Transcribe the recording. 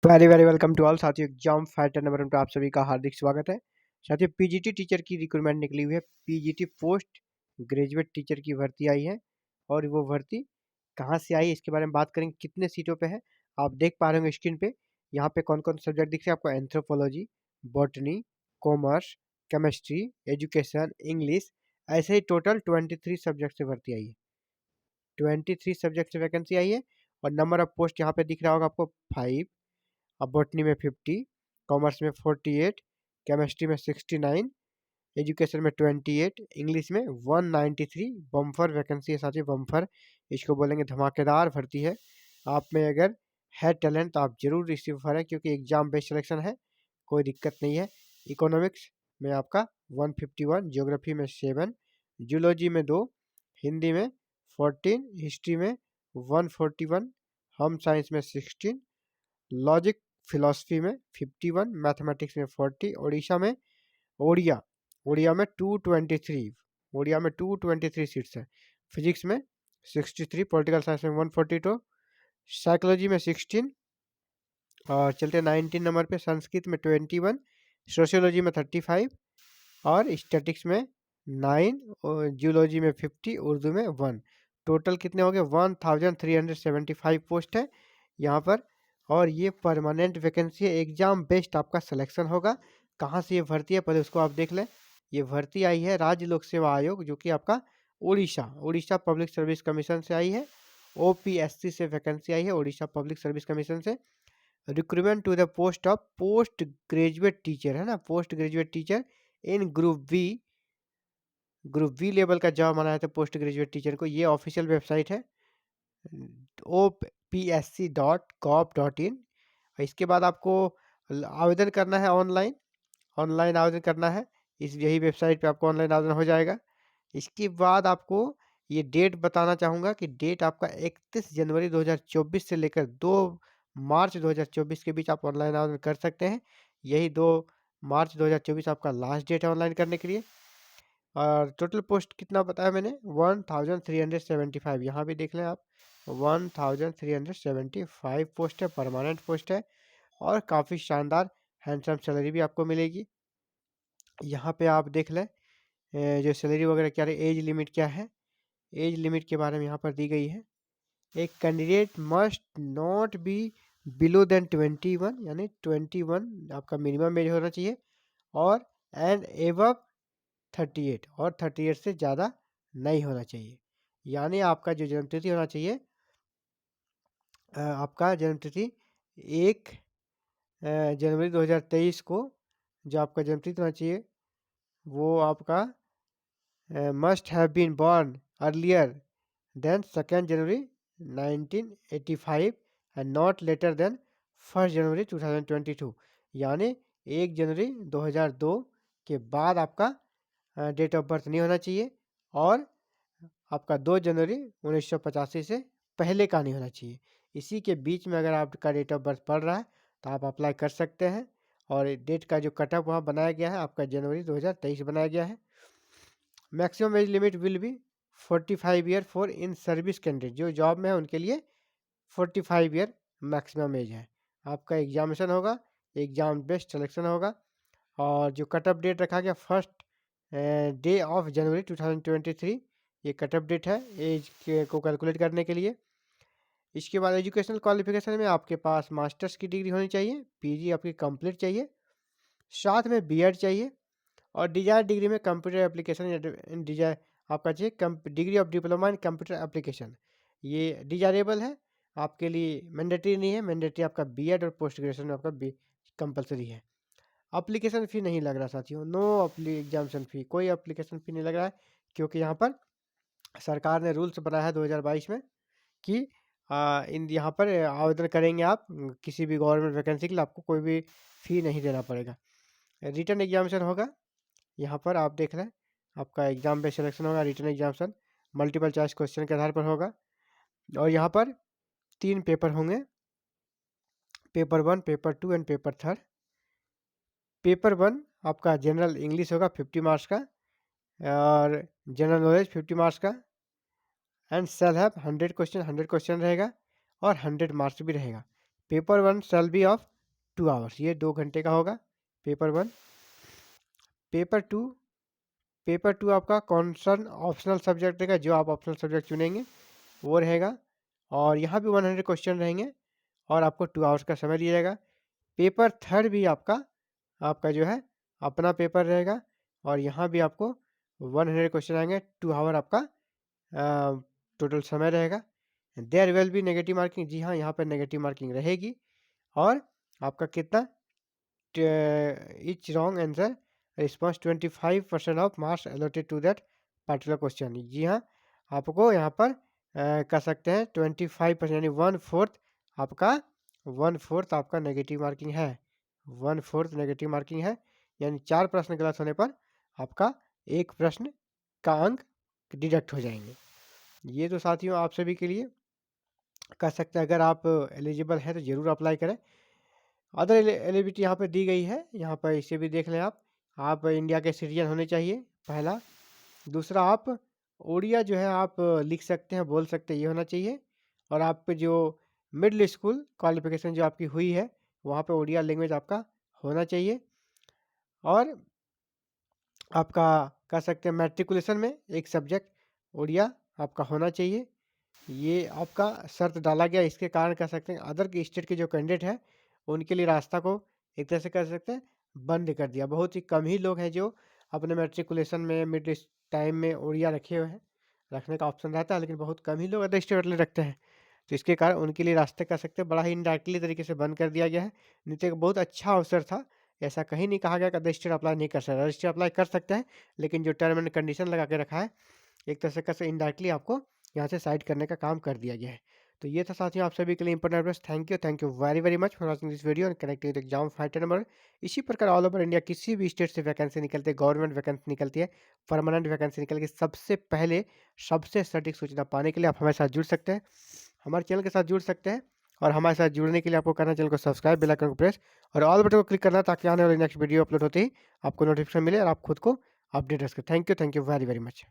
Very very welcome to all साथियों। Exam fighter number 1 पे आप सभी का हार्दिक स्वागत है। साथियों, पीजीटी टीचर की रिक्रूटमेंट निकली हुई है। पीजीटी पोस्ट ग्रेजुएट टीचर की भर्ती आई है और वो भर्ती कहाँ से आई इसके बारे में बात करेंगे। कितने सीटों पे है आप देख पा रहे होंगे स्क्रीन पे। यहाँ पे कौन कौन सब्जेक्ट दिख रहे हैं आपको? Anthropology, botany, commerce, chemistry, education, English, ऐसे ही टोटल 23 सब्जेक्ट से भर्ती आई है। 23 सब्जेक्ट से वैकेंसी आई है और नंबर ऑफ पोस्ट यहाँ पे दिख रहा होगा आपको 5। अब बॉटनी में 50, कॉमर्स में 48, केमिस्ट्री में 69, एजुकेशन में 28, इंग्लिश में 193। बम्फर वैकेंसी है साथियों, बम्फर इसको बोलेंगे, धमाकेदार भर्ती है। आप में अगर है टैलेंट तो आप जरूर रिसीव करें क्योंकि एग्जाम बेस्ड सिलेक्शन है, कोई दिक्कत नहीं है। इकोनॉमिक्स में आपका 151, ज्योग्राफी में 7, जूलॉजी में 2, हिंदी में 14, हिस्ट्री में 141, होम साइंस में 16, लॉजिक फिलॉसफी में 51, मैथमेटिक्स में 40, ओडिया ओडिया में 223, ओडिया में 223 सीट्स है। फिजिक्स में 63, पॉलिटिकल साइंस में 142, साइकोलॉजी में 16 और चलते 19 नंबर पे संस्कृत में 21, सोशियोलॉजी में 35 और स्टैटिक्स में 9 और जूलॉजी में 50, उर्दू में 1। टोटल कितने हो गए? 1375 पोस्ट है यहाँ पर और ये परमानेंट वैकेंसी है। एग्जाम बेस्ड आपका सिलेक्शन होगा। कहाँ से ये भर्ती है पहले उसको आप देख लें। ये भर्ती आई है राज्य लोक सेवा आयोग, जो कि आपका उड़ीसा पब्लिक सर्विस कमीशन से आई है। ओपीएससी से वैकेंसी आई है, उड़ीसा पब्लिक सर्विस कमीशन से। Recruitment to the post of post graduate teacher है ना, post graduate teacher in group B level का जॉब बनाया था पोस्ट ग्रेजुएट टीचर को। ये ऑफिशियल वेबसाइट है opsc.gov.in। इसके बाद आपको आवेदन करना है, ऑनलाइन आवेदन करना है। यही वेबसाइट पे आपको ऑनलाइन आवेदन हो जाएगा। इसके बाद आपको ये डेट बताना चाहूँगा कि डेट आपका 31 जनवरी 2024 से लेकर 2 मार्च 2024 के बीच आप ऑनलाइन आवेदन कर सकते हैं। यही 2 मार्च 2024 आपका लास्ट डेट है ऑनलाइन करने के लिए। और टोटल पोस्ट कितना बताया मैंने? 1375। यहाँ भी देख लें आप, 1375 पोस्ट है, परमानेंट पोस्ट है और काफ़ी शानदार हैंडसम सैलरी भी आपको मिलेगी। यहाँ पे आप देख लें जो सैलरी वगैरह क्या है, एज लिमिट क्या है। एज लिमिट के बारे में यहाँ पर दी गई है। एक candidate must not be below than 21, यानी 21 आपका मिनिमम एज होना चाहिए और एंड एबव 38, और 38 से ज़्यादा नहीं होना चाहिए। यानी आपका जो जन्मतिथि होना चाहिए, आपका जन्मतिथि 1 जनवरी 2023 को जो आपका जन्मतिथि होना चाहिए वो आपका must have been born earlier than 2 January 1985 and not later than 1 January 2022। यानी 1 जनवरी 2002 के बाद आपका डेट ऑफ बर्थ नहीं होना चाहिए और आपका 2 जनवरी 1985 से पहले का नहीं होना चाहिए। इसी के बीच में अगर आपका डेट ऑफ बर्थ पड़ रहा है तो आप अप्लाई कर सकते हैं। और डेट का जो कट ऑफ वहाँ बनाया गया है आपका जनवरी 2023 बनाया गया है। Maximum age limit will be 45 year for in service candidate. जो जॉब में है उनके लिए 45 ईयर मैक्सिमम एज है। आपका एग्जामिनेशन होगा, एग्जाम बेस्ड सिलेक्शन होगा और जो कट ऑफ डेट रखा गया 1 डे ऑफ जनवरी 2023, ये कट ऑफ डेट है एज को कैलकुलेट करने के लिए। इसके बाद एजुकेशनल क्वालिफिकेशन में आपके पास मास्टर्स की डिग्री होनी चाहिए, पीजी आपकी कंप्लीट चाहिए, साथ में बीएड चाहिए और डिजायर डिग्री में कंप्यूटर एप्लीकेशन डिजायर आपका चाहिए। Degree of diploma in computer application ये डिजायरेबल है, आपके लिए मैंडेटरी नहीं है। मैंडेटरी आपका बीएड और पोस्ट ग्रेजुएशन में आपका कंपलसरी है। एप्लीकेशन फ़ी नहीं लग रहा साथियों, नो एग्जामिनेशन फ़ी, कोई एप्लीकेशन फ़ी नहीं लग रहा है क्योंकि यहाँ पर सरकार ने रूल्स बनाया है 2022 में कि इन यहाँ पर आवेदन करेंगे आप किसी भी गवर्नमेंट वैकेंसी के लिए, आपको कोई भी फ़ी नहीं देना पड़ेगा। रिटन एग्जामिनेशन होगा, यहाँ पर आप देख लें आपका एग्जाम बेस्ड सिलेक्शन होगा। Written examination multiple choice question के आधार पर होगा और यहाँ पर 3 पेपर होंगे, paper 1, paper 2 and paper 3। Paper 1 आपका जनरल इंग्लिश होगा 50 मार्क्स का और जनरल नॉलेज 50 मार्क्स का एंड सेल हैव 100 क्वेश्चन रहेगा और 100 मार्क्स भी रहेगा। Paper 1 shall be of 2 hours, ये 2 घंटे का होगा पेपर 1। पेपर टू आपका कॉन्सर्न ऑप्शनल सब्जेक्ट रहेगा, जो आप ऑप्शनल सब्जेक्ट चुनेंगे वो रहेगा, और यहाँ भी 100 क्वेश्चन रहेंगे और आपको 2 आवर्स का समय दिया जाएगा। पेपर थर्ड भी आपका जो है अपना पेपर रहेगा, और यहाँ भी आपको 100 क्वेश्चन आएंगे, 2 आवर आपका टोटल समय रहेगा। There will be negative marking, जी हाँ, यहाँ पर नेगेटिव मार्किंग रहेगी, और आपका कितना, each wrong answer response 25% of marks allotted to that particular question. जी हाँ, आपको यहाँ पर कर सकते हैं 25% यानी 1/4 आपका 1/4 आपका नेगेटिव मार्किंग है, 1/4 नेगेटिव मार्किंग है, यानी 4 प्रश्न गलत होने पर आपका 1 प्रश्न का अंक डिडक्ट हो जाएंगे। ये तो साथियों आप सभी के लिए कर सकते हैं, अगर आप एलिजिबल हैं तो ज़रूर अप्लाई करें। अदर एलिजिबिलिटी यहाँ पर दी गई है, यहाँ पर इसे भी देख लें आप इंडिया के सिटीजन होने चाहिए, पहला। दूसरा, आप उड़िया जो है आप लिख सकते हैं, बोल सकते हैं, ये होना चाहिए। और आप जो मिडिल स्कूल क्वालिफिकेशन जो आपकी हुई है वहाँ पे उड़िया लैंग्वेज आपका होना चाहिए। और आपका कह सकते हैं मैट्रिकुलेशन में एक सब्जेक्ट उड़िया आपका होना चाहिए, ये आपका शर्त डाला गया। इसके कारण कह सकते हैं अदर के स्टेट के जो कैंडिडेट हैं उनके लिए रास्ता को एक तरह से कह सकते हैं बंद कर दिया। बहुत ही कम ही लोग हैं जो अपने मैट्रिकुलेशन में मिड टाइम में उड़िया रखे हुए हैं, रखने का ऑप्शन रहता है, लेकिन बहुत कम ही लोग अदर स्टेट वाले रखते हैं। तो इसके कारण उनके लिए रास्ते कह सकते हैं बड़ा ही इनडायरेक्टली तरीके से बंद कर दिया गया है। नहीं तो एक बहुत अच्छा अवसर था, ऐसा कहीं नहीं कहा गया कि अदर स्टेट अप्लाई नहीं कर सकता, अदर स्टेट अप्लाई कर सकते हैं, लेकिन जो टर्म एंड कंडीशन लगा के रखा है एक तरह से कैसे इनडायरेक्टली आपको यहाँ से साइड करने का काम कर दिया गया है। तो ये था साथियों आप सभी के लिए इंपॉर्टेंट बस। Thank you very very much for watching this video and connecting with exam fighter number. इसी प्रकार ऑल ओवर इंडिया किसी भी स्टेट से वैकेंसी निकलती है, गवर्नमेंट वैकेंसी निकलती है, परमानेंट वैकेंसी निकल के सबसे पहले सबसे सटीक सूचना पाने के लिए आप हमारे साथ जुड़ सकते हैं, हमारे चैनल के साथ जुड़ सकते हैं। और हमारे साथ जुड़ने के लिए आपको करना चैनल को सब्सक्राइब, बेल आइकन को प्रेस और ऑल बटन को क्लिक करना, ताकि आने वाली नेक्स्ट वीडियो अपलोड होते ही आपको नोटिफिकेशन मिले और आप खुद को अपडेट रख सकें। Thank you very very much.